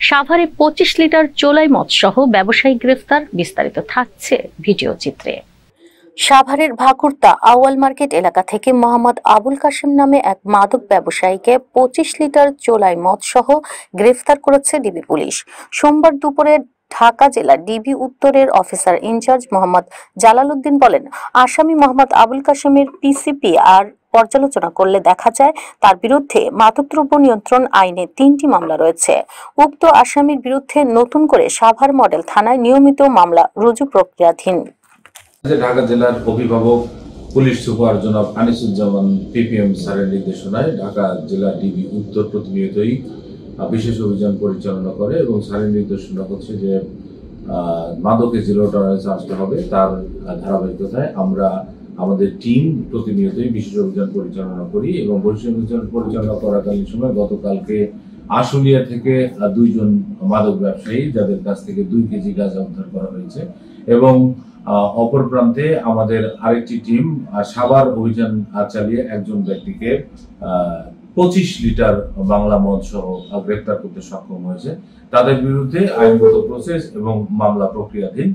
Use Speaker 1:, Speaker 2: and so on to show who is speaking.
Speaker 1: সাভারে 25 লিটার চোলাই মদ সহ ব্যবসায়ী গ্রেফতার। বিস্তারিত থাকছে ভিডিও চিত্রে। সাভারের ভাকুরতা আউয়াল মার্কেট এলাকা থেকে মোহাম্মদ আবুল কাশেম নামে এক মাদক ব্যবসায়ীকে 25 লিটার চোলাই মদ সহ গ্রেফতার করেছে ডিবি পুলিশ। সোমবার দুপুরে ঢাকা জেলা ডিবি উত্তরের অফিসার ইনচার্জ মোহাম্মদ জালালউদ্দিন বলেন, আসামি মোহাম্মদ আবুল কাশেমের পিসিপি আর পর্যালোচনা করলে দেখা যায় তার বিরুদ্ধে মাদকদ্রব্য নিয়ন্ত্রণ আইনে 3টি মামলা রয়েছে। উক্ত আসামির বিরুদ্ধে নতুন করে সাভার মডেল থানায় নিয়মিত মামলা রুজু প্রক্রিয়াধীন।
Speaker 2: ঢাকা জেলার অভিভাবক পুলিশ সুপার জনাব আনিসুজ্জামান পিপিএম স্যারের নির্দেশনায় ঢাকা জেলা ডিবি উত্তর প্রতিনিয়তই বিশেষ অভিযান পরিচালনা করে এবং স্যারের নির্দেশনা হচ্ছে যে মাদকে জিরো টলারেন্স আসতে হবে। তার ধারাবাহিকতায় আমরা আমাদের টিম প্রতিনিয়তই বিশেষ অভিযান পরিচালনা করি এবং বিশেষ অভিযান পরিচালনা করাকালীন সময় গতকালকে আশুলিয়া থেকে 2 জন মাদক ব্যবসায়ী যাদের কাছ থেকে 2 কেজি গাঁজা উদ্ধার করা হয়েছে এবং অপর প্রান্তে আমাদের আরেকটি টিম সাভার অভিযান চালিয়ে একজন ব্যক্তিকে 25 লিটার বাংলা মদ সহ গ্রেফতার করতে সক্ষম হয়েছে। তাদের বিরুদ্ধে আইনগত প্রসেস এবং মামলা প্রক্রিয়াধীন।